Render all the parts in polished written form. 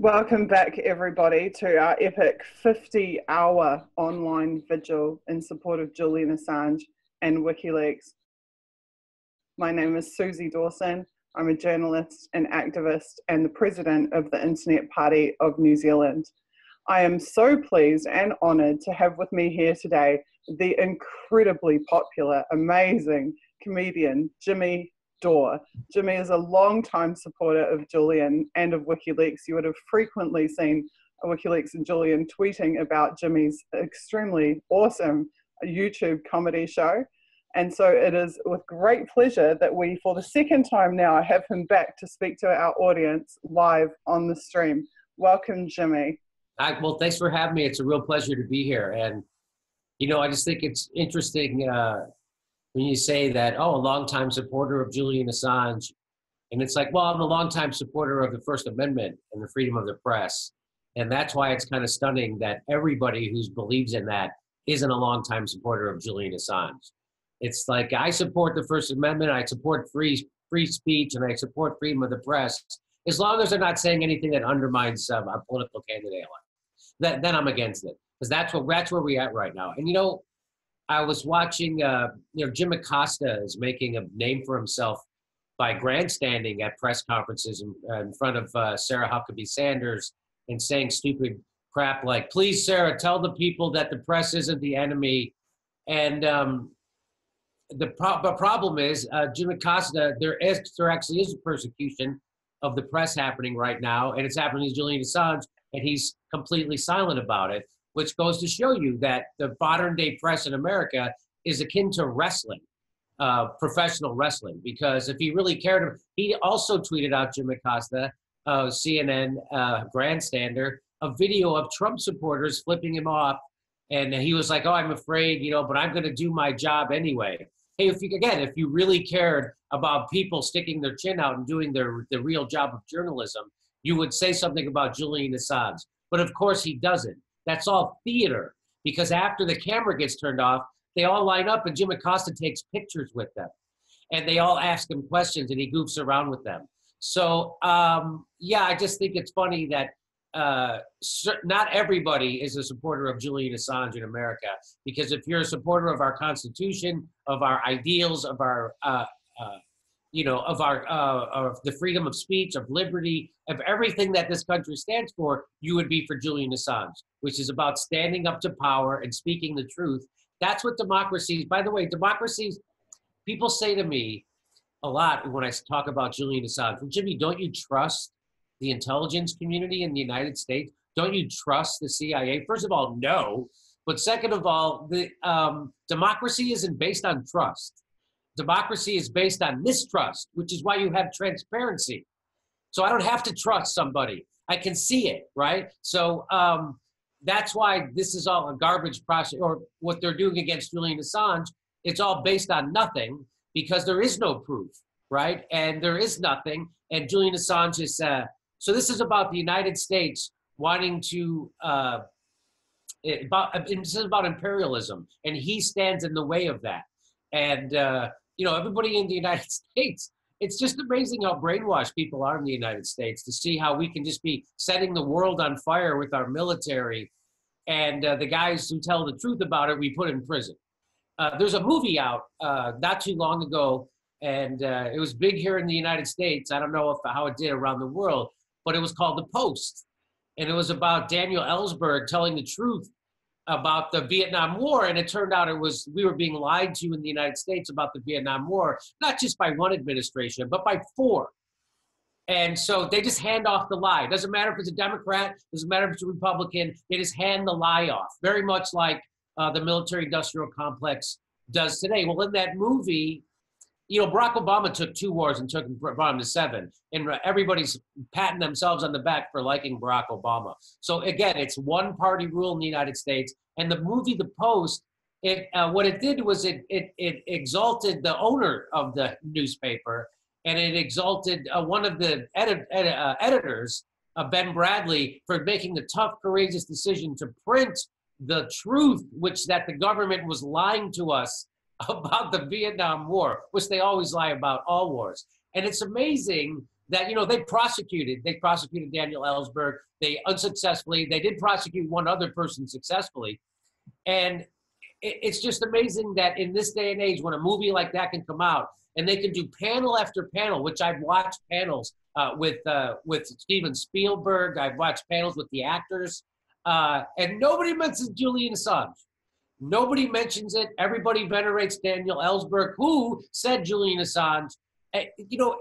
Welcome back, everybody, to our epic 50-hour online vigil in support of Julian Assange and WikiLeaks. My name is Suzie Dawson. I'm a journalist and activist and the president of the Internet Party of New Zealand. I am so pleased and honoured to have with me here today the incredibly popular, amazing comedian, Jimmy Dore. Jimmy is a long-time supporter of Julian and of WikiLeaks. You would have frequently seen WikiLeaks and Julian tweeting about Jimmy's extremely awesome YouTube comedy show. And so it is with great pleasure that we, for the second time now, have him back to speak to our audience live on the stream. Welcome, Jimmy. Well, thanks for having me. It's a real pleasure to be here. And, you know, I just think it's interesting when you say that, oh, a longtime supporter of Julian Assange. And it's like, well, I'm a longtime supporter of the First Amendment and the freedom of the press. And that's why it's kind of stunning that everybody who believes in that isn't a longtime supporter of Julian Assange. It's like, I support the First Amendment, I support free speech, and I support freedom of the press, as long as they're not saying anything that undermines a political candidate. Then I'm against it, because that's where we're at right now. And, you know, I was watching, Jim Acosta is making a name for himself by grandstanding at press conferences in front of Sarah Huckabee Sanders and saying stupid crap like, please, Sarah, tell the people that the press isn't the enemy. And the problem is, Jim Acosta, there actually is a persecution of the press happening right now, and it's happening to Julian Assange, and he's completely silent about it, which goes to show you that the modern day press in America is akin to wrestling, professional wrestling, because if he really cared, he also tweeted out, Jim Acosta, CNN grandstander, a video of Trump supporters flipping him off. And he was like, oh, I'm afraid, but I'm going to do my job anyway. Hey, if you really cared about people sticking their chin out and doing the real job of journalism, you would say something about Julian Assange. But of course he doesn't. That's all theater, because after the camera gets turned off, they all line up and Jim Acosta takes pictures with them. And they all ask him questions and he goofs around with them. So, yeah, I just think it's funny that not everybody is a supporter of Julian Assange in America, because if you're a supporter of our Constitution, of our ideals, of our of the freedom of speech, of liberty, of everything that this country stands for, you would be for Julian Assange, which is about standing up to power and speaking the truth. That's what democracies, by the way, democracies, people say to me a lot when I talk about Julian Assange, well, Jimmy, don't you trust the intelligence community in the United States? Don't you trust the CIA? First of all, no. But second of all, the democracy isn't based on trust. Democracy is based on mistrust, which is why you have transparency. So I don't have to trust somebody. I can see it, right? So that's why this is all a garbage process, or what they're doing against Julian Assange. It's all based on nothing, because there is no proof, right? And there is nothing. And Julian Assange is, so this is about the United States wanting to, this is about imperialism, and he stands in the way of that. And, everybody in the United States, it's just amazing how brainwashed people are in the United States, to see how we can just be setting the world on fire with our military, and the guys who tell the truth about it, we put in prison. There's a movie out not too long ago, and it was big here in the United States. I don't know how it did around the world, but it was called The Post. And it was about Daniel Ellsberg telling the truth about the Vietnam War. And it turned out we were being lied to in the United States about the Vietnam War, not just by one administration, but by 4. And so they just hand off the lie. It doesn't matter if it's a Democrat, doesn't matter if it's a Republican, they just hand the lie off. Very much like the military-industrial complex does today. Well, in that movie, Barack Obama took 2 wars and brought him to 7. And everybody's patting themselves on the back for liking Barack Obama. So again, it's one-party rule in the United States. And the movie, The Post, what it did was it exalted the owner of the newspaper, and it exalted one of the editors, Ben Bradley, for making the tough, courageous decision to print the truth, that the government was lying to us about the Vietnam War, which they always lie about all wars. And it's amazing that, you know, they prosecuted Daniel Ellsberg. They unsuccessfully, they did prosecute one other person successfully. And it's just amazing that in this day and age, when a movie like that can come out and they can do panel after panel, which I've watched panels with Steven Spielberg, I've watched panels with the actors, and nobody mentions Julian Assange. Nobody mentions it. Everybody venerates Daniel Ellsberg, who said Julian Assange. You know,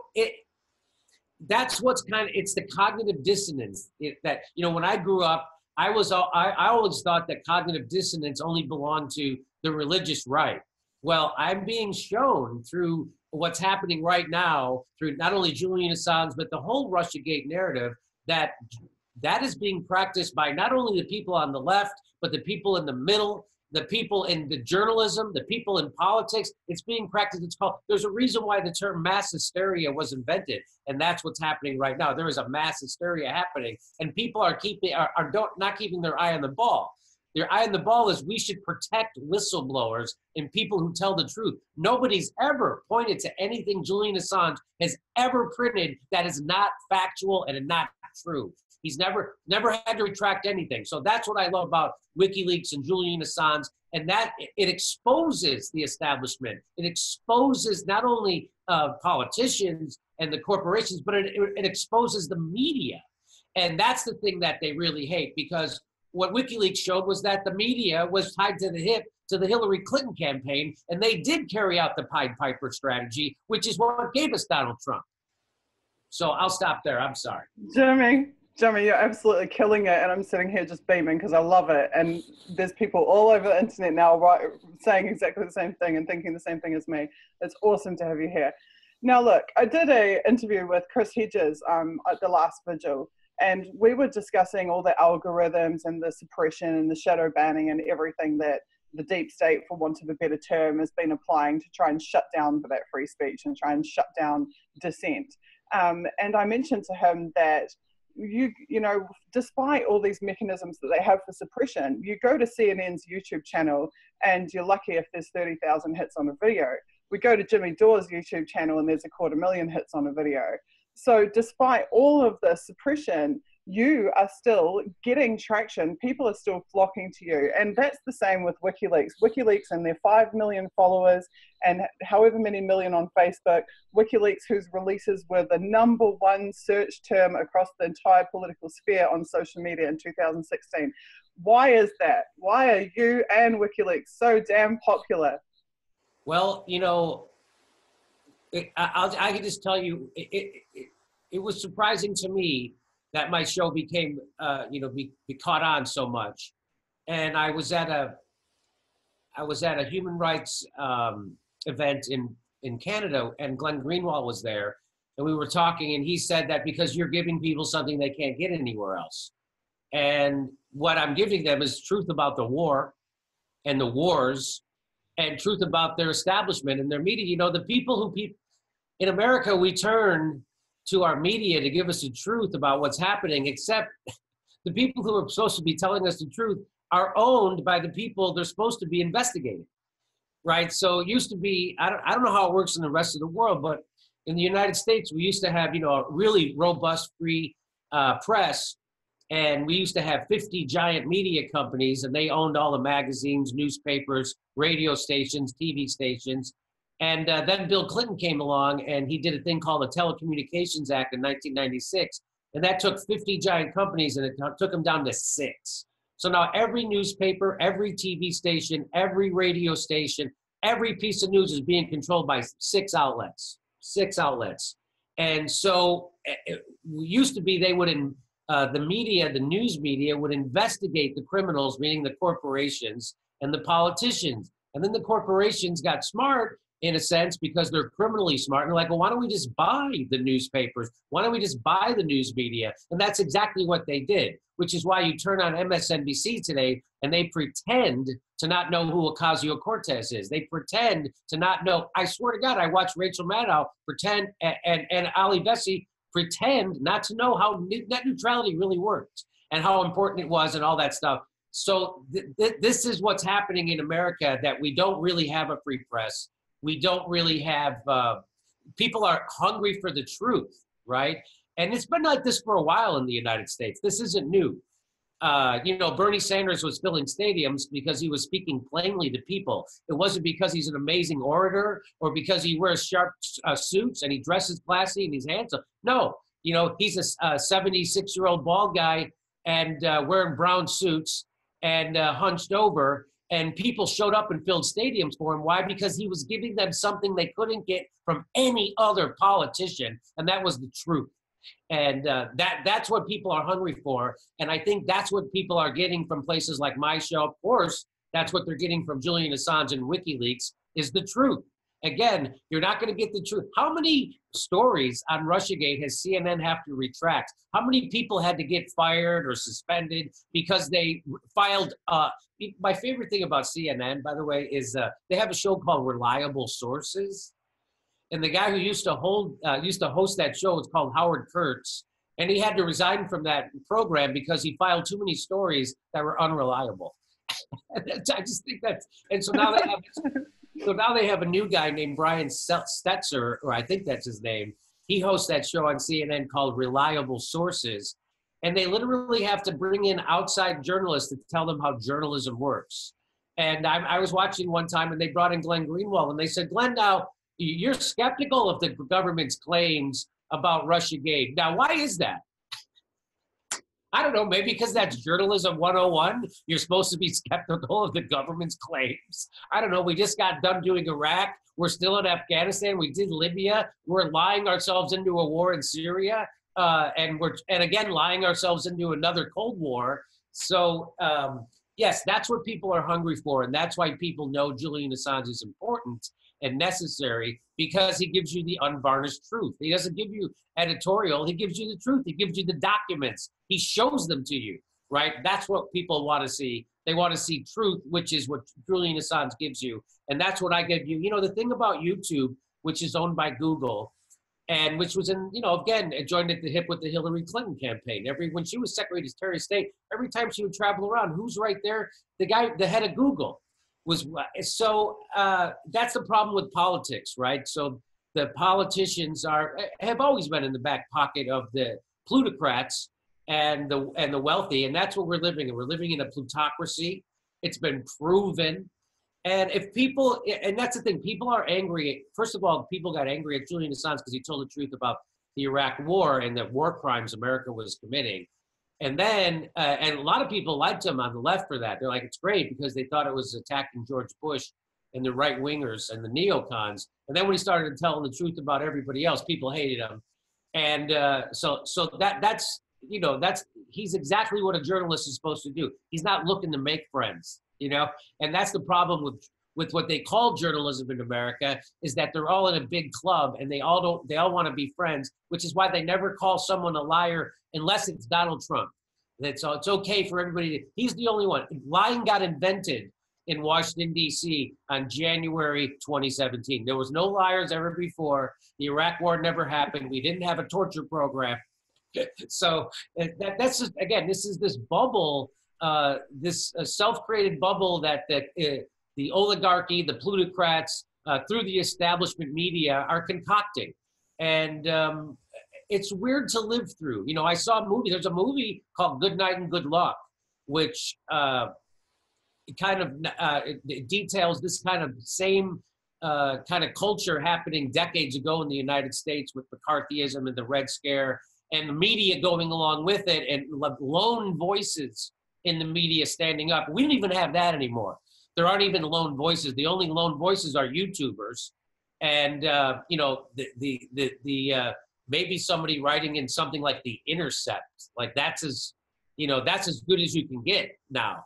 that's what's it's the cognitive dissonance that, you know, when I grew up, I always thought that cognitive dissonance only belonged to the religious right. Well, I'm being shown through what's happening right now, through not only Julian Assange, but the whole Russiagate narrative, that is being practiced by not only the people on the left, but the people in the middle, the people in the journalism, the people in politics. It's being practiced. There's a reason why the term mass hysteria was invented. And that's what's happening right now. There is a mass hysteria happening, and people are not keeping their eye on the ball. Their eye on the ball is we should protect whistleblowers and people who tell the truth. Nobody's ever pointed to anything Julian Assange has ever printed that is not factual and not true. He's never had to retract anything. So that's what I love about WikiLeaks and Julian Assange, and that it exposes the establishment. It exposes not only politicians and the corporations, but it exposes the media. And that's the thing that they really hate, because what WikiLeaks showed was that the media was tied to the hip to the Hillary Clinton campaign, and they did carry out the Pied Piper strategy, which is what gave us Donald Trump. So I'll stop there. I'm sorry. Jimmy, you're absolutely killing it, and I'm sitting here just beaming because I love it. And there's people all over the internet now saying exactly the same thing and thinking the same thing as me. It's awesome to have you here. Now, look, I did an interview with Chris Hedges at the last Vigil, and we were discussing all the algorithms and the suppression and the shadow banning and everything that the deep state, for want of a better term, has been applying to try and shut down that free speech and try and shut down dissent. And I mentioned to him that you know, despite all these mechanisms that they have for suppression, you go to CNN's YouTube channel and you're lucky if there's 30,000 hits on a video. We go to Jimmy Dore's YouTube channel and there's 250,000 hits on a video. So despite all of the suppression, you are still getting traction. People are still flocking to you. And that's the same with WikiLeaks. WikiLeaks and their 5 million followers and however many million on Facebook. WikiLeaks, whose releases were the #1 search term across the entire political sphere on social media in 2016. Why is that? Why are you and WikiLeaks so damn popular? Well, you know, I can just tell you, it was surprising to me that my show became, be caught on so much. And I was at a human rights event in Canada, and Glenn Greenwald was there, and we were talking, and he said that because you're giving people something they can't get anywhere else. And what I'm giving them is truth about the war and the wars, and truth about their establishment and their media. You know, the people in America, we turn to our media to give us the truth about what's happening, except the people who are supposed to be telling us the truth are owned by the people they're supposed to be investigating, right? So it used to be, I don't know how it works in the rest of the world, but in the United States, we used to have, you know, a really robust free press, and we used to have 50 giant media companies, and they owned all the magazines, newspapers, radio stations, TV stations. And then Bill Clinton came along, and he did a thing called the Telecommunications Act in 1996. And that took 50 giant companies, and it took them down to 6. So now every newspaper, every TV station, every radio station, every piece of news is being controlled by 6 outlets. 6 outlets. And so it used to be they would, the media, the news media would investigate the criminals, meaning the corporations and the politicians. And then the corporations got smart, in a sense, because they're criminally smart. And they're like, well, why don't we just buy the newspapers? Why don't we just buy the news media? And that's exactly what they did, which is why you turn on MSNBC today and they pretend to not know who Ocasio-Cortez is. They pretend to not know. I swear to God, I watched Rachel Maddow pretend, and Ali Vesey pretend not to know how net neutrality really worked and how important it was and all that stuff. So this is what's happening in America, that we don't really have a free press. We don't really have, people are hungry for the truth, right? And it's been like this for a while in the United States. This isn't new. Bernie Sanders was filling stadiums because he was speaking plainly to people. It wasn't because he's an amazing orator or because he wears sharp suits and he dresses classy and he's handsome. No, he's a 76-year-old bald guy and wearing brown suits and hunched over. And people showed up and filled stadiums for him. Why? Because he was giving them something they couldn't get from any other politician, and that was the truth. And that's what people are hungry for. And I think that's what people are getting from places like my show. Of course, that's what they're getting from Julian Assange and WikiLeaks is the truth. Again, you're not going to get the truth. How many stories on Russiagate has CNN have to retract? How many people had to get fired or suspended because they filed? My favorite thing about CNN, by the way, is they have a show called Reliable Sources. And the guy who used to host that show is called Howard Kurtz. And he had to resign from that program because he filed too many stories that were unreliable. I just think that's, and so now they have a new guy named Brian Stetzer, or I think that's his name. He hosts that show on CNN called Reliable Sources. And they literally have to bring in outside journalists to tell them how journalism works. And I was watching one time and they brought in Glenn Greenwald and they said, Glenn, now you're skeptical of the government's claims about Russiagate. Now, why is that? I don't know, maybe because that's journalism 101. You're supposed to be skeptical of the government's claims. I don't know, we just got done doing Iraq. We're still in Afghanistan. We did Libya. We're lying ourselves into a war in Syria. And again, lying ourselves into another Cold War. So yes, that's what people are hungry for. And that's why people know Julian Assange is important and necessary, because he gives you the unvarnished truth. He doesn't give you editorial, he gives you the truth. He gives you the documents. He shows them to you, right? That's what people want to see. They want to see truth, which is what Julian Assange gives you. And that's what I give you. The thing about YouTube, which is owned by Google, and which was again, it joined at the hip with the Hillary Clinton campaign. When she was Secretary of State, every time she would travel around, who's right there? The head of Google. That's the problem with politics, right? So the politicians have always been in the back pocket of the plutocrats and the wealthy, and that's what we're living in. We're living in a plutocracy. It's been proven. And and that's the thing, people are angry. First of all, people got angry at Julian Assange because he told the truth about the Iraq war and the war crimes America was committing. And then, and a lot of people liked him on the left for that. They're like, it's great because they thought it was attacking George Bush and the right wingers and the neocons. And then when he started telling the truth about everybody else, people hated him. And so he's exactly what a journalist is supposed to do. He's not looking to make friends, and that's the problem with what they call journalism in America, is that they're all in a big club and they all want to be friends, which is why they never call someone a liar unless it's Donald Trump. It's okay for everybody he's the only one. Lying got invented in Washington, D.C. on January 2017. There was no liars ever before. The Iraq war never happened. We didn't have a torture program. So that's just, again, this is this bubble, this self-created bubble that the oligarchy, the plutocrats, through the establishment media are concocting. And it's weird to live through. I saw a movie, there's a movie called Good Night and Good Luck, which it details this kind of same kind of culture happening decades ago in the United States with McCarthyism and the Red Scare, and the media going along with it, and lone voices in the media standing up. We don't even have that anymore. There aren't even lone voices. The only lone voices are YouTubers, and maybe somebody writing in something like The Intercept. Like that's as good as you can get now.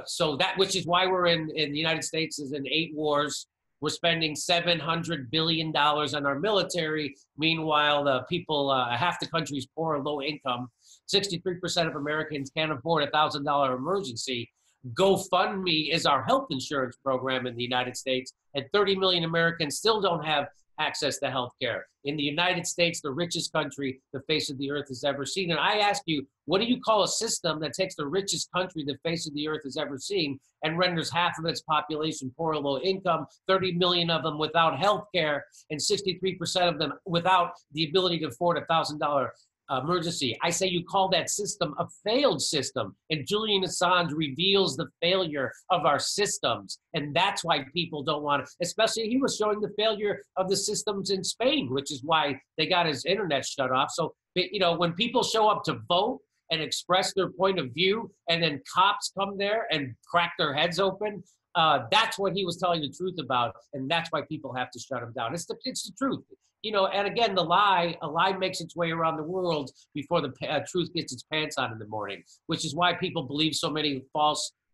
So which is why we're in the United States is in 8 wars. We're spending $700 billion on our military. Meanwhile, the people, half the country's poor or low income. 63% of Americans can't afford a $1,000 emergency. GoFundMe is our health insurance program in the United States, and 30 million Americans still don't have access to health care. In the United States, the richest country the face of the earth has ever seen. And I ask you, what do you call a system that takes the richest country the face of the earth has ever seen and renders half of its population poor or low income, 30 million of them without health care, and 63% of them without the ability to afford $1,000 emergency? I say you call that system a failed system. And Julian Assange reveals the failure of our systems. And that's why people don't want to, especially he was showing the failure of the systems in Spain, which is why they got his internet shut off. So, you know, when people show up to vote and express their point of view, and then cops come there and crack their heads open, that's what he was telling the truth about. And that's why people have to shut him down. It's the truth. You know, and again, a lie makes its way around the world before the truth gets its pants on in the morning, which is why people believe so many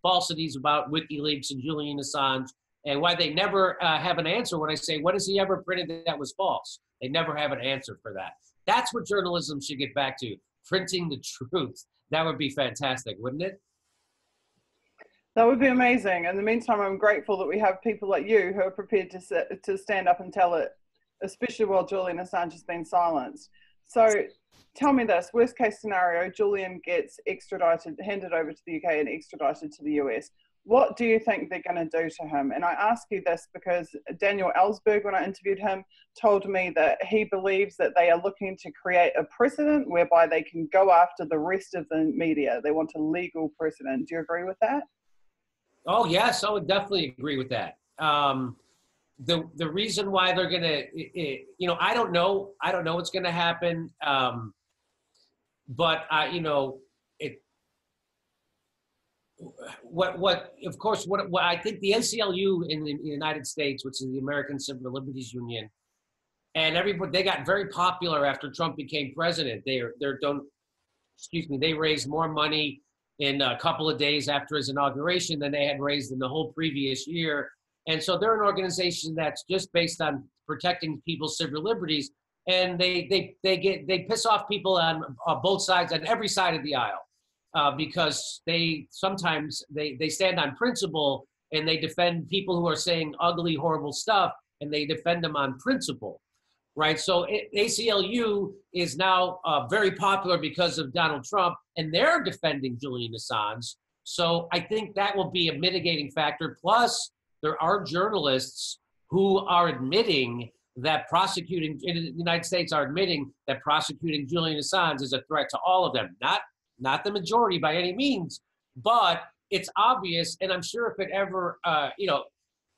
falsities about WikiLeaks and Julian Assange, and why they never have an answer when I say, what has he ever printed that was false? They never have an answer for that. That's what journalism should get back to, printing the truth. That would be fantastic, wouldn't it? That would be amazing. In the meantime, I'm grateful that we have people like you who are prepared to stand up and tell it, especially while Julian Assange has been silenced. So tell me this, worst case scenario, Julian gets extradited, handed over to the UK and extradited to the US. What do you think they're going to do to him? And I ask you this because Daniel Ellsberg, when I interviewed him, told me that he believes that they are looking to create a precedent whereby they can go after the rest of the media. They want a legal precedent. Do you agree with that? Oh, yes, I would definitely agree with that. The reason why they're gonna, you know, I don't know what's gonna happen, but you know, of course, what I think the ACLU in the United States, which is the American Civil Liberties Union, and everybody, they got very popular after Trump became president. They raised more money in a couple of days after his inauguration than they had raised in the whole previous year. And so they're an organization that's just based on protecting people's civil liberties, and they piss off people on both sides, on every side of the aisle, because they sometimes stand on principle, and they defend people who are saying ugly, horrible stuff, and they defend them on principle, right? So ACLU is now very popular because of Donald Trump, and they're defending Julian Assange. So I think that will be a mitigating factor. Plus, there are journalists who are admitting that prosecuting, in the United States, are admitting that prosecuting Julian Assange is a threat to all of them. Not the majority by any means, but it's obvious. And I'm sure if it ever, you know,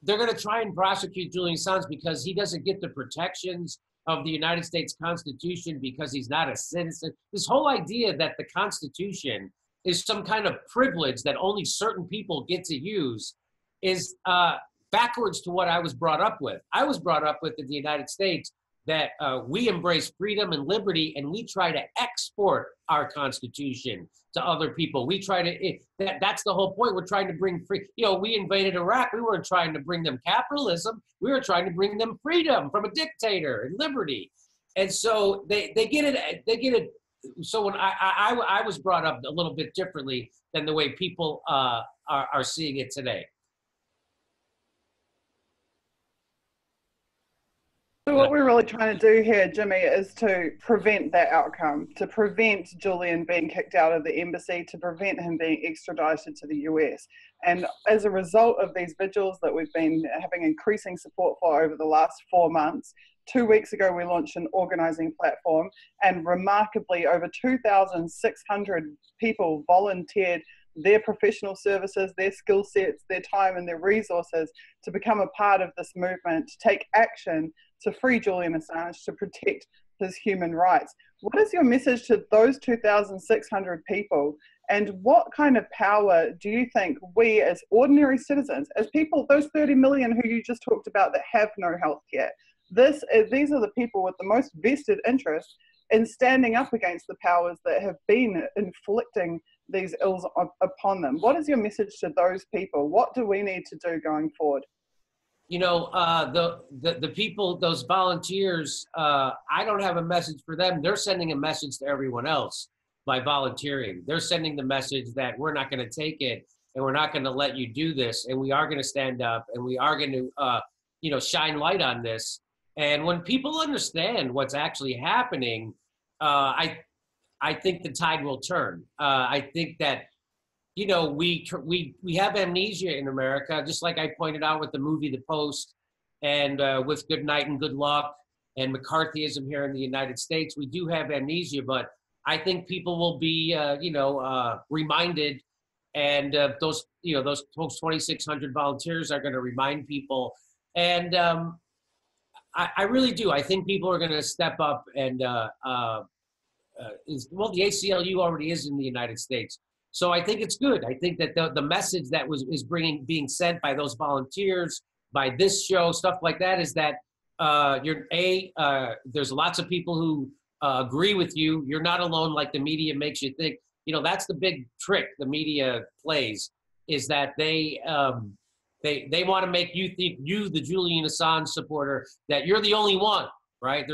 they're going to try and prosecute Julian Assange because he doesn't get the protections of the United States Constitution because he's not a citizen. This whole idea that the Constitution is some kind of privilege that only certain people get to use is backwards to what I was brought up with. I was brought up with in the United States that we embrace freedom and liberty, and we try to export our Constitution to other people. We try to, that's the whole point. We're trying to bring free, you know, we invaded Iraq. We weren't trying to bring them capitalism. We were trying to bring them freedom from a dictator and liberty. And so they get it. So when I was brought up a little bit differently than the way people are seeing it today. So what we're really trying to do here, Jimmy, is to prevent that outcome, to prevent Julian being kicked out of the embassy, to prevent him being extradited to the US. And as a result of these vigils that we've been having increasing support for over the last 4 months, 2 weeks ago we launched an organizing platform, and remarkably over 2,600 people volunteered their professional services, their skill sets, their time and their resources to become a part of this movement, to take action to free Julian Assange, to protect his human rights. What is your message to those 2,600 people? And what kind of power do you think we as ordinary citizens, as people, those 30 million who you just talked about that have no health care, these are the people with the most vested interest in standing up against the powers that have been inflicting these ills upon them. What is your message to those people? What do we need to do going forward? You know, the people, those volunteers, I don't have a message for them. They're sending a message to everyone else by volunteering. They're sending the message that we're not going to take it, and we're not going to let you do this, and we are going to stand up, and we are going to, you know, shine light on this. And when people understand what's actually happening, I think the tide will turn. I think that, you know, we have amnesia in America, just like I pointed out with the movie The Post, and with Good Night and Good Luck and McCarthyism here in the United States. We do have amnesia, but I think people will be, reminded, and those 2,600 volunteers are going to remind people, and I really do. I think people are going to step up, and the ACLU already is in the United States. So I think it's good. I think that the message that is being sent by those volunteers, by this show, stuff like that, is that there's lots of people who agree with you. You're not alone like the media makes you think. You know, that's the big trick the media plays, is that they want to make you think, you, the Julian Assange supporter, that you're the only one, right?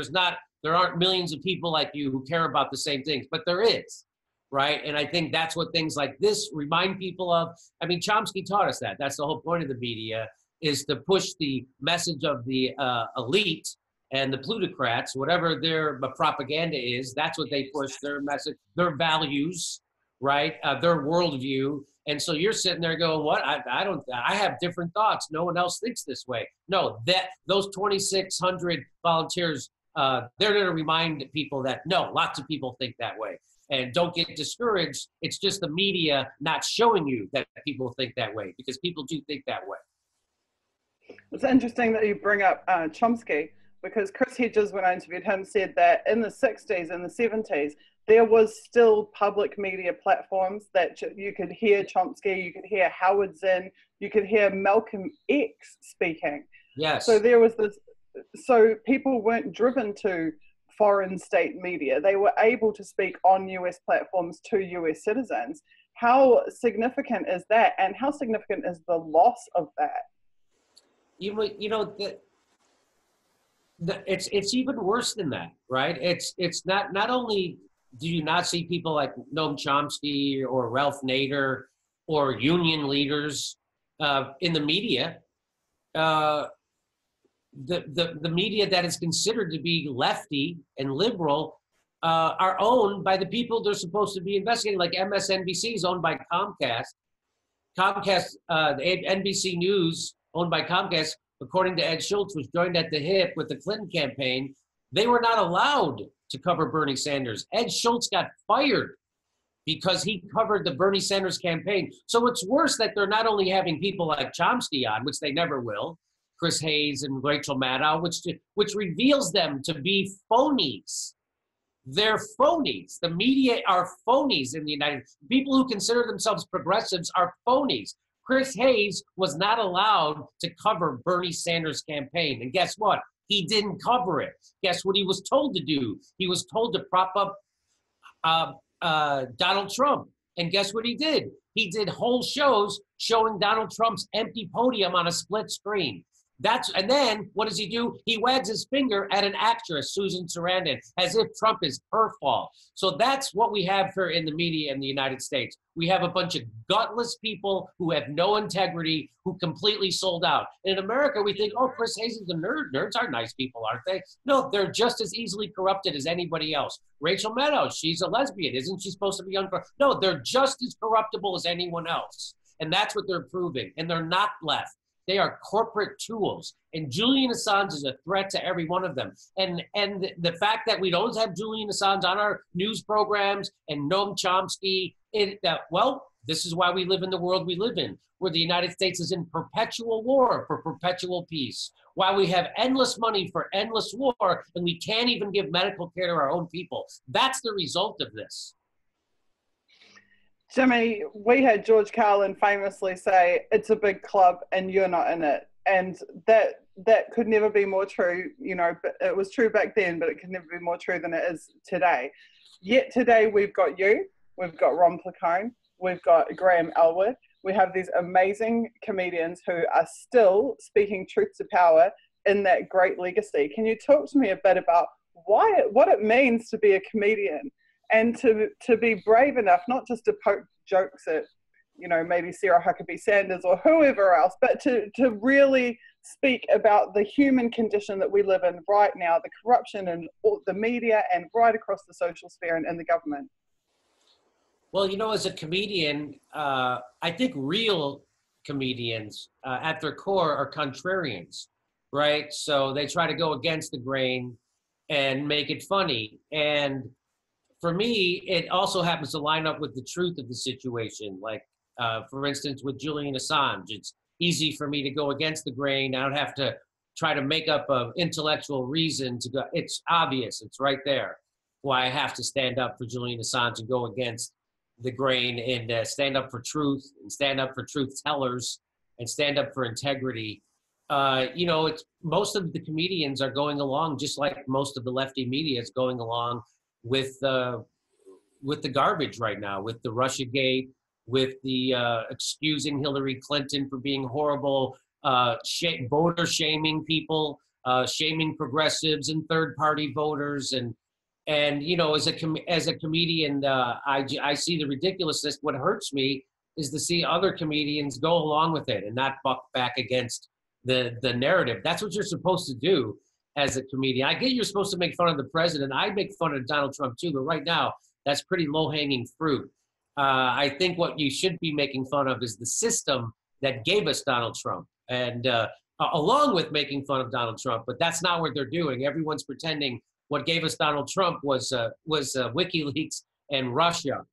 There aren't millions of people like you who care about the same things, but there is. Right. And I think that's what things like this remind people of. I mean, Chomsky taught us that. That's the whole point of the media, is to push the message of the elite and the plutocrats, whatever their propaganda is. That's what they push, their message, their values, right? Their worldview. And so you're sitting there going, what? I have different thoughts. No one else thinks this way. No, those 2,600 volunteers, they're going to remind people that, no, lots of people think that way. And don't get discouraged. It's just the media not showing you that people think that way, because people do think that way. It's interesting that you bring up Chomsky, because Chris Hedges, when I interviewed him, said that in the 60s and the 70s, there was still public media platforms that you could hear Chomsky, you could hear Howard Zinn, you could hear Malcolm X speaking. Yes. So there was this, so people weren't driven to foreign state media. They were able to speak on US platforms to US citizens. How significant is that? And how significant is the loss of that? It's even worse than that, right? It's not only do you not see people like Noam Chomsky or Ralph Nader or union leaders in the media, the media that is considered to be lefty and liberal are owned by the people they're supposed to be investigating. Like MSNBC is owned by Comcast. The NBC News, owned by Comcast, according to Ed Schultz, was joined at the hip with the Clinton campaign. They were not allowed to cover Bernie Sanders. Ed Schultz got fired because he covered the Bernie Sanders campaign. So it's worse that they're not only having people like Chomsky on, which they never will, Chris Hayes and Rachel Maddow, which reveals them to be phonies. They're phonies. The media are phonies in the United States. People who consider themselves progressives are phonies. Chris Hayes was not allowed to cover Bernie Sanders' campaign. And guess what? He didn't cover it. Guess what he was told to do? He was told to prop up Donald Trump. And guess what he did? He did whole shows showing Donald Trump's empty podium on a split screen. And then what does he do? He wags his finger at an actress, Susan Sarandon, as if Trump is her fault. So that's what we have here in the media in the United States. We have a bunch of gutless people who have no integrity, who completely sold out. In America, we think, oh, Chris Hayes is a nerd. Nerds are nice people, aren't they? No, they're just as easily corrupted as anybody else. Rachel Maddow, she's a lesbian. Isn't she supposed to be uncorrupt? No, they're just as corruptible as anyone else. And that's what they're proving. And they're not left. They are corporate tools. And Julian Assange is a threat to every one of them. And the fact that we don't have Julian Assange on our news programs and Noam Chomsky, this is why we live in the world we live in, where the United States is in perpetual war for perpetual peace, why we have endless money for endless war, and we can't even give medical care to our own people. That's the result of this. Jimmy, we had George Carlin famously say, it's a big club and you're not in it. And that could never be more true. You know, but it was true back then, but it can never be more true than it is today. Yet today we've got you, we've got Ron Placone, we've got Graham Elwood. We have these amazing comedians who are still speaking truth to power in that great legacy. Can you talk to me a bit about what it means to be a comedian? And to be brave enough, not just to poke jokes at you know, maybe Sarah Huckabee Sanders or whoever else, but to really speak about the human condition that we live in right now, the corruption in the media and right across the social sphere and in the government? Well, you know, as a comedian, I think real comedians at their core are contrarians, right? So they try to go against the grain and make it funny. And for me, it also happens to line up with the truth of the situation. Like, for instance, with Julian Assange, it's easy for me to go against the grain. I don't have to try to make up an intellectual reason to go. It's obvious. It's right there why I have to stand up for Julian Assange and go against the grain and stand up for truth and stand up for truth tellers and stand up for integrity. You know, it's most of the comedians are going along just like most of the lefty media is going along with the garbage right now, with the Russiagate, with the excusing Hillary Clinton for being horrible, voter shaming people, shaming progressives and third-party voters, and you know, as a comedian, I see the ridiculousness. What hurts me is to see other comedians go along with it and not buck back against the narrative. That's what you're supposed to do as a comedian. I get you're supposed to make fun of the president. I make fun of Donald Trump too, but right now that's pretty low-hanging fruit. I think what you should be making fun of is the system that gave us Donald Trump, and along with making fun of Donald Trump. But that's not what they're doing. Everyone's pretending what gave us Donald Trump was WikiLeaks and Russia,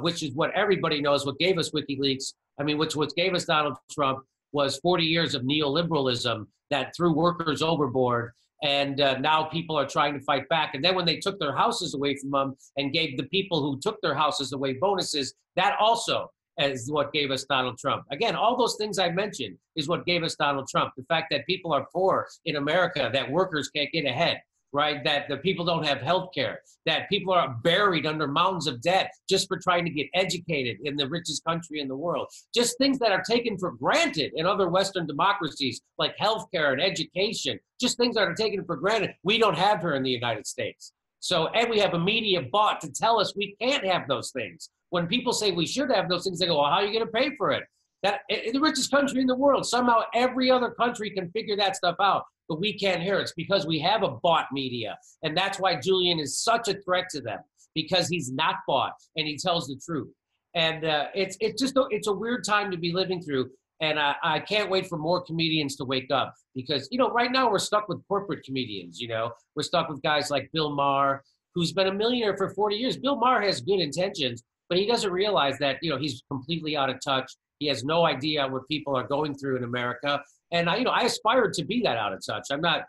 which is what everybody knows. What gave us WikiLeaks, I mean, what gave us Donald Trump was 40 years of neoliberalism that threw workers overboard. And now people are trying to fight back. And then when they took their houses away from them and gave the people who took their houses away bonuses, that also is what gave us Donald Trump. Again, all those things I mentioned is what gave us Donald Trump. The fact that people are poor in America, that workers can't get ahead, right? That the people don't have health care, that people are buried under mountains of debt just for trying to get educated in the richest country in the world. Just things that are taken for granted in other Western democracies, like health care and education, just things that are taken for granted. We don't have here in the United States. So, and we have a media bought to tell us we can't have those things. When people say we should have those things, they go, well, how are you going to pay for it? That in the richest country in the world, somehow every other country can figure that stuff out, but we can't hear it. It's because we have a bought media. And that's why Julian is such a threat to them, because he's not bought and he tells the truth. And it's a weird time to be living through. And I can't wait for more comedians to wake up, because, you know, right now we're stuck with corporate comedians. You know, we're stuck with guys like Bill Maher, who's been a millionaire for 40 years. Bill Maher has good intentions, but he doesn't realize that, you know, he's completely out of touch. He has no idea what people are going through in America. And I aspired to be that out of touch. I'm not,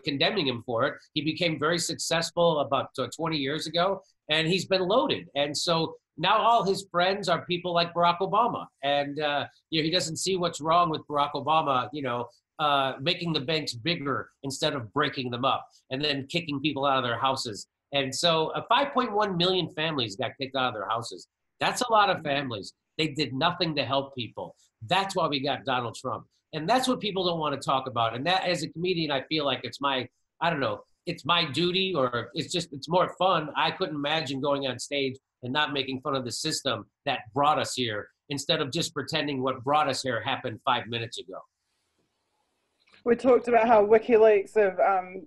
condemning him for it. He became very successful about 20 years ago, and he's been loaded. And so now all his friends are people like Barack Obama. And, he doesn't see what's wrong with Barack Obama, making the banks bigger instead of breaking them up and then kicking people out of their houses. And so 5.1 million families got kicked out of their houses. That's a lot of families. They did nothing to help people. That's why we got Donald Trump. And that's what people don't want to talk about. And that, as a comedian, I feel like it's my duty, or it's more fun. I couldn't imagine going on stage and not making fun of the system that brought us here, instead of just pretending what brought us here happened 5 minutes ago. We talked about how WikiLeaks have,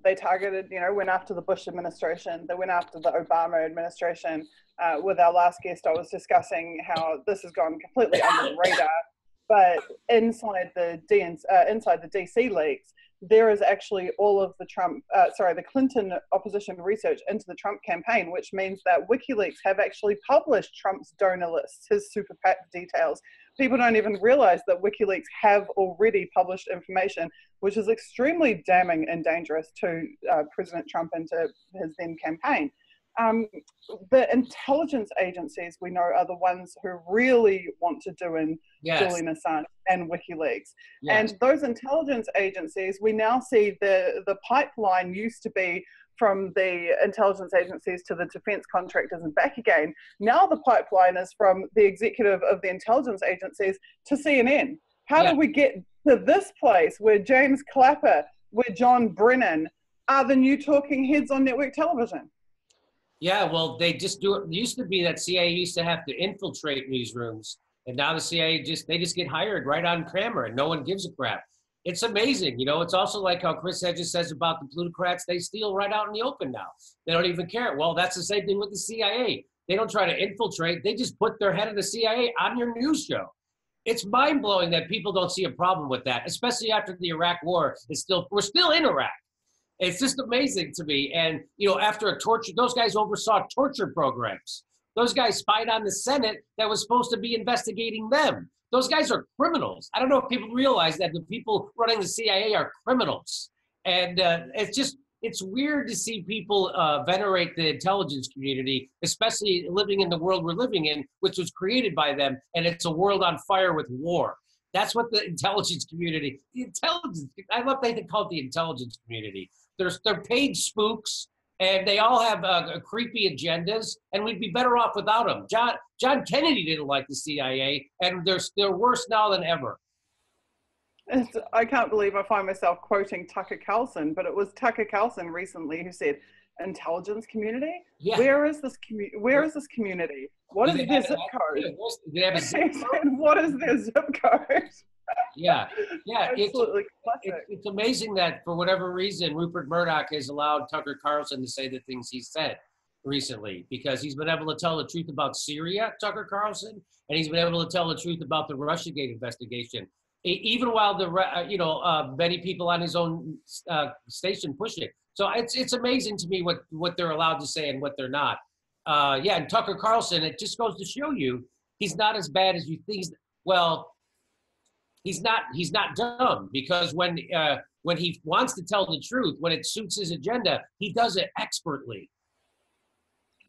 they targeted, went after the Bush administration, they went after the Obama administration. With our last guest, I was discussing how this has gone completely under the radar, but inside the DC leaks, there is actually all of the the Clinton opposition research into the Trump campaign, which means that WikiLeaks have actually published Trump's donor lists, his super PAC details. People don't even realize that WikiLeaks have already published information, which is extremely damning and dangerous to President Trump and to his then campaign. The intelligence agencies, we know, are the ones who really want to do in Julian Assange and WikiLeaks. Yes. And those intelligence agencies, we now see the pipeline used to be from the intelligence agencies to the defense contractors and back again. Now the pipeline is from the executive of the intelligence agencies to CNN. How do we get to this place where James Clapper, where John Brennan are the new talking heads on network television? Yeah, well, they just do it. It used to be that CIA used to have to infiltrate newsrooms And now the CIA they just get hired right on camera and no one gives a crap. It's amazing. You know, it's also like how Chris Hedges says about the plutocrats, they steal right out in the open now. They don't even care. Well, that's the same thing with the CIA. They don't try to infiltrate. They just put their head of the CIA on your news show. It's mind-blowing that people don't see a problem with that, especially after the Iraq war. We're still in Iraq. It's just amazing to me. And, you know, after a torture, those guys oversaw torture programs. Those guys spied on the Senate that was supposed to be investigating them. Those guys are criminals. I don't know if people realize that the people running the CIA are criminals. And it's weird to see people venerate the intelligence community, especially living in the world we're living in, which was created by them. And it's a world on fire with war. That's what the intelligence community, I love they call it the intelligence community. They're paid spooks, and they all have creepy agendas, and we'd be better off without them. John Kennedy didn't like the CIA, and they're worse now than ever. I can't believe I find myself quoting Tucker Carlson, but it was Tucker Carlson recently who said, "Intelligence community? Yeah. Where is this community? What is their zip code?" They have a zip code? What is their zip code? Yeah. Absolutely classic. It's amazing that for whatever reason, Rupert Murdoch has allowed Tucker Carlson to say the things he said recently, because he's been able to tell the truth about Syria, Tucker Carlson, and he's been able to tell the truth about the Russiagate investigation. Even while many people on his own station push it. So it's amazing to me what they're allowed to say and what they're not. And Tucker Carlson, it just goes to show you he's not as bad as you think. He's not dumb, because when he wants to tell the truth, when it suits his agenda, he does it expertly.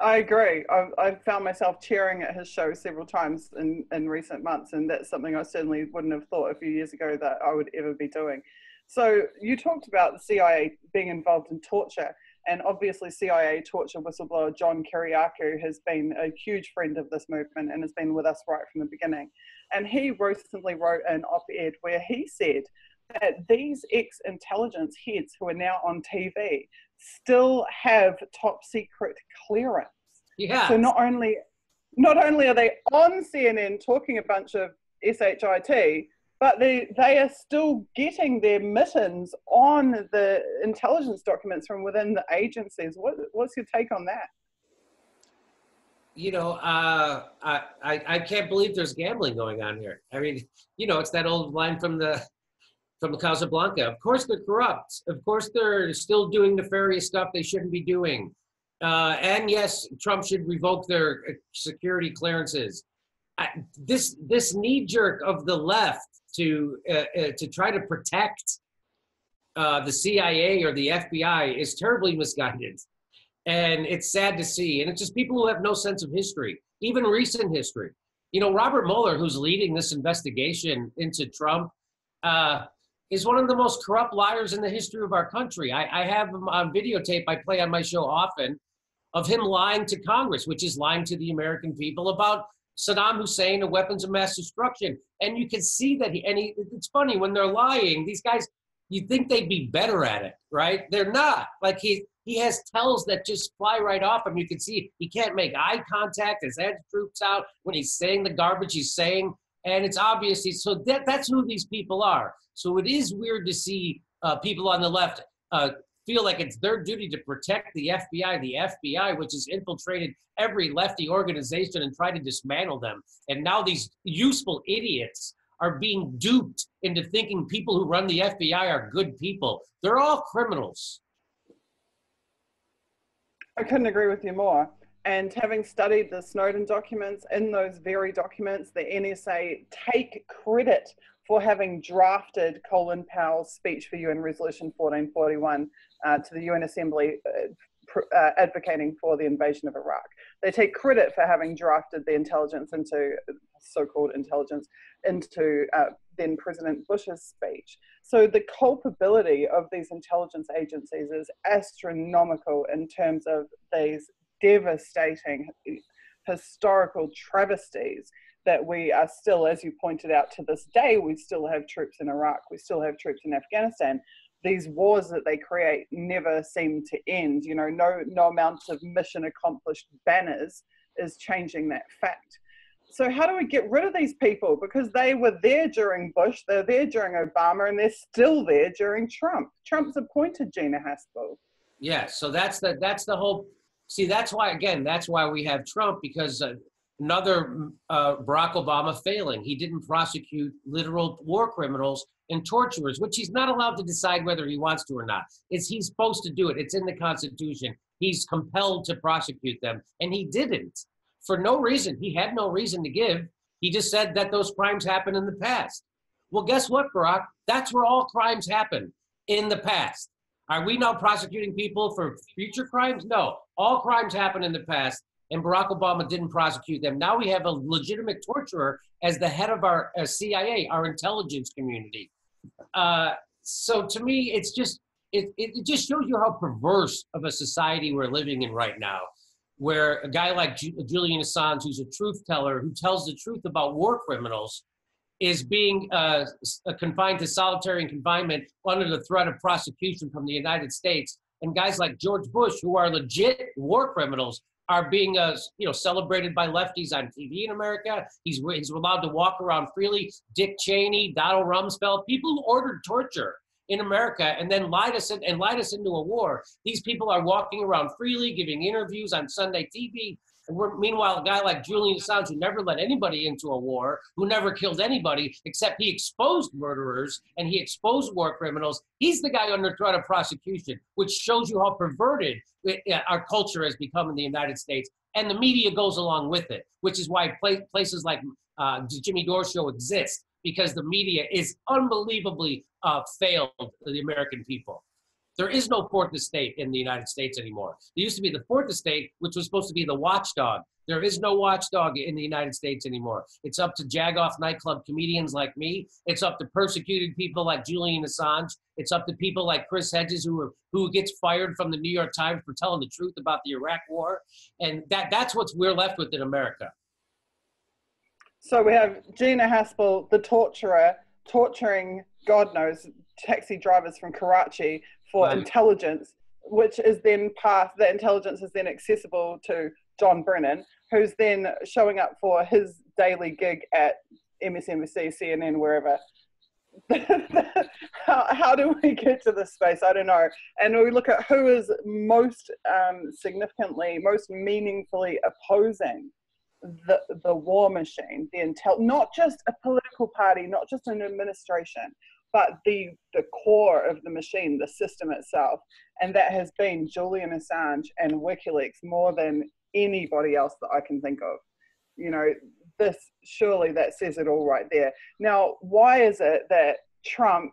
I agree. I've found myself cheering at his show several times in recent months, and that's something I certainly wouldn't have thought a few years ago that I would ever be doing. So you talked about the CIA being involved in torture, and obviously CIA torture whistleblower John Kiriakou has been a huge friend of this movement and has been with us right from the beginning. And he recently wrote an op-ed where he said that these ex-intelligence heads who are now on TV still have top secret clearance. Yeah. So not only are they on CNN talking a bunch of shit, but they are still getting their mittens on the intelligence documents from within the agencies. What's your take on that? You know, I can't believe there's gambling going on here. I mean, you know, it's that old line from the Casablanca. Of course they're corrupt. Of course they're still doing nefarious stuff they shouldn't be doing. And yes, Trump should revoke their security clearances. This knee jerk of the left to try to protect the CIA or the FBI is terribly misguided. And it's sad to see. And it's just people who have no sense of history, even recent history. You know, Robert Mueller, who's leading this investigation into Trump, is one of the most corrupt liars in the history of our country. I have him on videotape I play on my show often of him lying to Congress, which is lying to the American people about Saddam Hussein and weapons of mass destruction. And you can see that it's funny when they're lying, these guys, you'd think they'd be better at it, right? They're not. Like he has tells that just fly right off him. You can see he can't make eye contact, his head droops out when he's saying the garbage he's saying. And it's obvious, that's who these people are. So it is weird to see people on the left feel like it's their duty to protect the FBI, which has infiltrated every lefty organization and tried to dismantle them. And now these useful idiots are being duped into thinking people who run the FBI are good people. They're all criminals. I couldn't agree with you more. And having studied the Snowden documents, in those very documents, the NSA take credit for having drafted Colin Powell's speech for UN Resolution 1441 to the UN Assembly advocating for the invasion of Iraq. They take credit for having drafted the intelligence into, so-called intelligence, into then President Bush's speech. So the culpability of these intelligence agencies is astronomical in terms of these devastating historical travesties that we are still, as you pointed out, to this day, we still have troops in Iraq, we still have troops in Afghanistan. These wars that they create never seem to end. You know, no amount of mission accomplished banners is changing that fact. So how do we get rid of these people? Because they were there during Bush, they're there during Obama, and they're still there during Trump. Trump's appointed Gina Haspel. Yeah, so that's the whole. See, that's why, again, that's why we have Trump, because another Barack Obama failing. He didn't prosecute literal war criminals and torturers, which he's not allowed to decide whether he wants to or not. He's supposed to do it. It's in the Constitution. He's compelled to prosecute them, and he didn't. For no reason. He had no reason to give. He just said that those crimes happened in the past. Well, guess what, Barack? That's where all crimes happen, in the past. Are we now prosecuting people for future crimes? No. All crimes happen in the past, and Barack Obama didn't prosecute them. Now we have a legitimate torturer as the head of our CIA, our intelligence community. So to me, it's just, it just shows you how perverse of a society we're living in right now, where a guy like Julian Assange, who's a truth teller, who tells the truth about war criminals, is being confined to solitary confinement under the threat of prosecution from the United States. And guys like George Bush, who are legit war criminals, are being celebrated by lefties on TV in America. He's allowed to walk around freely. Dick Cheney, Donald Rumsfeld, people who ordered torture in America and then lied us into a war. These people are walking around freely, giving interviews on Sunday TV. And meanwhile, a guy like Julian Assange, who never let anybody into a war, who never killed anybody, except he exposed murderers and he exposed war criminals, he's the guy under threat of prosecution, which shows you how perverted our culture has become in the United States. And the media goes along with it, which is why places like the Jimmy Dore show exist, because the media is unbelievably failed the American people. There is no fourth estate in the United States anymore. There used to be the fourth estate, which was supposed to be the watchdog. There is no watchdog in the United States anymore. It's up to jagoff nightclub comedians like me. It's up to persecuted people like Julian Assange. It's up to people like Chris Hedges, who gets fired from the New York Times for telling the truth about the Iraq War. And that's what we're left with in America. So we have Gina Haspel, the torturer, torturing, God knows, taxi drivers from Karachi for intelligence, which is then the intelligence is then accessible to John Brennan, who's then showing up for his daily gig at MSNBC, CNN, wherever. How do we get to this space? I don't know. And we look at who is most significantly, most meaningfully opposing the war machine, not just a political party, not just an administration, but the core of the machine, the system itself. And that has been Julian Assange and WikiLeaks more than anybody else that I can think of. You know, surely that says it all right there. Now, why is it that Trump,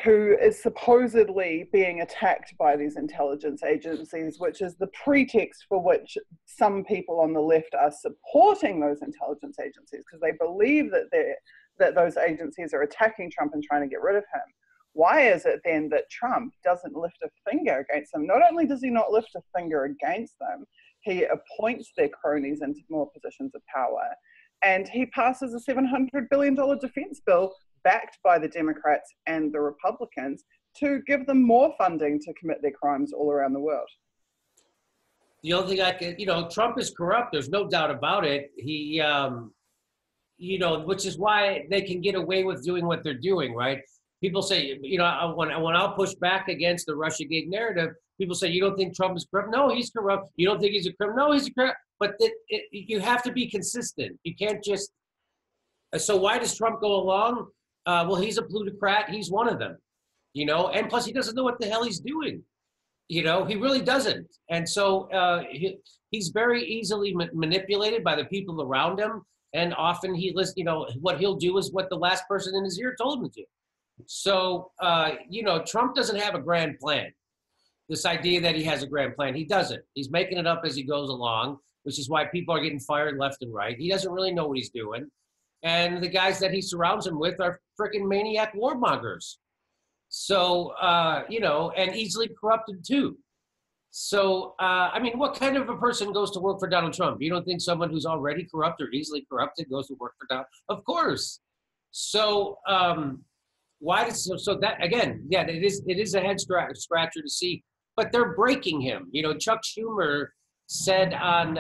who is supposedly being attacked by these intelligence agencies, which is the pretext for which some people on the left are supporting those intelligence agencies, because they believe that those agencies are attacking Trump and trying to get rid of him. Why is it then that Trump doesn't lift a finger against them? Not only does he not lift a finger against them, he appoints their cronies into more positions of power, and he passes a $700 billion defense bill backed by the Democrats and the Republicans to give them more funding to commit their crimes all around the world. The only thing Trump is corrupt. There's no doubt about it. He, which is why they can get away with doing what they're doing, right? People say, when I'll push back against the Russiagate narrative, people say, you don't think Trump is corrupt? No, he's corrupt. You don't think he's a criminal? No, he's a criminal. But you have to be consistent. You can't just. So why does Trump go along? Well, he's a plutocrat. He's one of them, and plus he doesn't know what the hell he's doing. He really doesn't. And so he's very easily manipulated by the people around him. And often what he'll do is what the last person in his ear told him to. So, Trump doesn't have a grand plan. This idea that he has a grand plan, he doesn't. He's making it up as he goes along, which is why people are getting fired left and right. He doesn't really know what he's doing. And the guys that he surrounds him with are freaking maniac warmongers. So, and easily corrupted too. So, what kind of a person goes to work for Donald Trump? You don't think someone who's already corrupt or easily corrupted goes to work for Donald? Of course. So, that again, yeah, it is a head scratcher to see, but they're breaking him. Chuck Schumer said on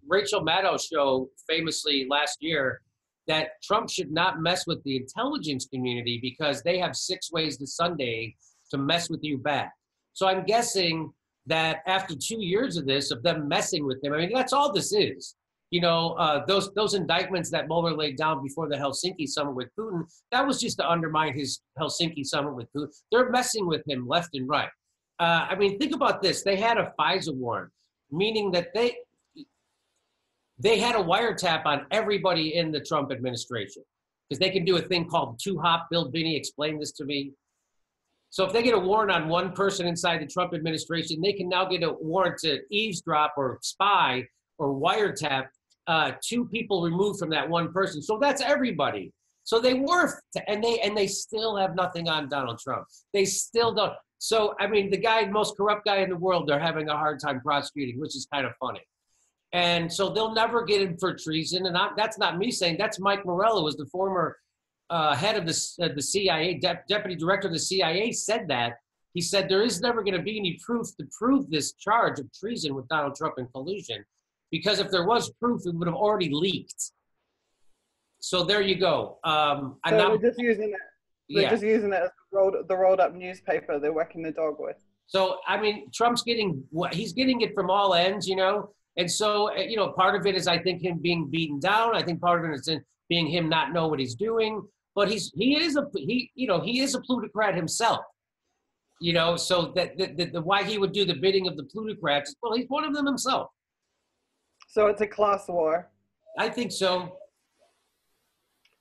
Rachel Maddow's show famously last year that Trump should not mess with the intelligence community because they have 6 ways to Sunday to mess with you back. So I'm guessing that after 2 years of this, of them messing with him, I mean, that's all this is. You know, those indictments that Mueller laid down before the Helsinki summit with Putin, that was just to undermine his Helsinki summit with Putin. They're messing with him left and right. I mean, think about this. They had a FISA warrant, meaning that they had a wiretap on everybody in the Trump administration because they can do a thing called 2-hop. Bill Binney explained this to me. So if they get a warrant on one person inside the Trump administration, they can now get a warrant to eavesdrop or spy or wiretap 2 people removed from that one person. So that's everybody. So they were, and they still have nothing on Donald Trump. They still don't. So, I mean, the most corrupt guy in the world, they're having a hard time prosecuting, which is kind of funny. And so they'll never get him for treason. And that's not me saying, that's Mike Morello, was the former head of the CIA, deputy director of the CIA, said that. He said there is never going to be any proof to prove this charge of treason with Donald Trump and collusion, because if there was proof, it would have already leaked. So there you go. They're just using it. They're just using it as the rolled up newspaper they're whacking the dog with. So, I mean, Trump's he's getting it from all ends, you know. And so, you know, part of it is, I think, him being beaten down. I think part of it is being him not know what he's doing. But he is a plutocrat himself. You know, so the why he would do the bidding of the plutocrats, well, he's one of them himself. So it's a class war. I think so.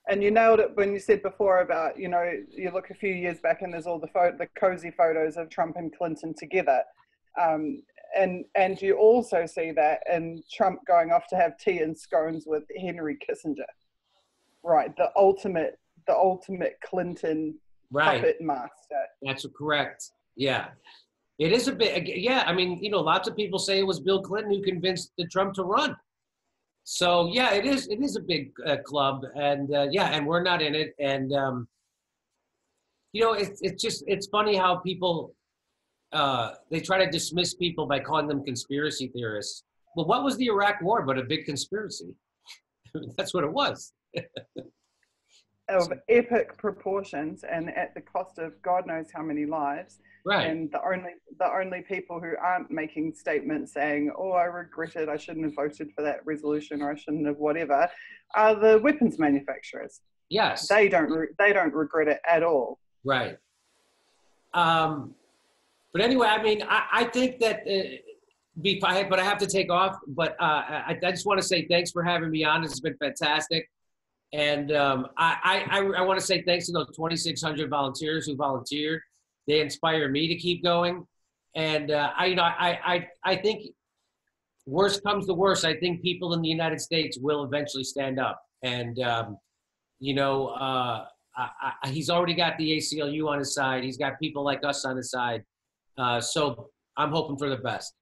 And you nailed it when you said before about, you know, you look a few years back and there's all the cozy photos of Trump and Clinton together. And you also see that in Trump going off to have tea and scones with Henry Kissinger. Right, the ultimate Clinton puppet master. That's correct. Yeah. It is a bit, yeah, I mean, you know, lots of people say it was Bill Clinton who convinced Trump to run. So yeah, it is a big club, and yeah, and we're not in it. And you know, it's funny how people they try to dismiss people by calling them conspiracy theorists. Well, what was the Iraq War but a big conspiracy? That's what it was. Of epic proportions and at the cost of God knows how many lives. Right. And the only people who aren't making statements saying, "Oh, I regret it, I shouldn't have voted for that resolution, or I shouldn't have whatever," are the weapons manufacturers. Yes. They don't regret it at all. Right. But anyway, I mean, I think that but I have to take off. But I just want to say thanks for having me on. This has been fantastic. And I want to say thanks to those 2,600 volunteers who volunteered. They inspire me to keep going. And I think worst comes to worst, I think people in the United States will eventually stand up. And you know, he's already got the ACLU on his side. He's got people like us on his side. So I'm hoping for the best.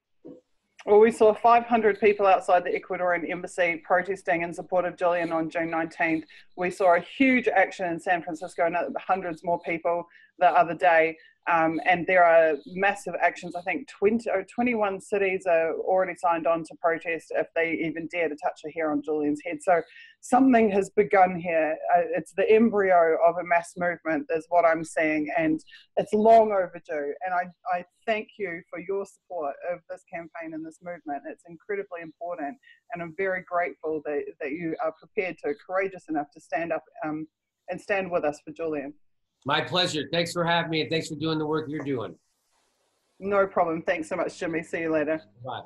Well, we saw 500 people outside the Ecuadorian embassy protesting in support of Julian on June 19th. We saw a huge action in San Francisco, and hundreds more people the other day. And there are massive actions. I think 21 cities are already signed on to protest if they even dare to touch a hair on Julian's head. So something has begun here. It's the embryo of a mass movement is what I'm seeing, and it's long overdue. And I thank you for your support of this campaign and this movement. It's incredibly important, and I'm very grateful that you are prepared to, courageous enough to stand up and stand with us for Julian. My pleasure. Thanks for having me, and thanks for doing the work you're doing. No problem. Thanks so much, Jimmy. See you later. Bye.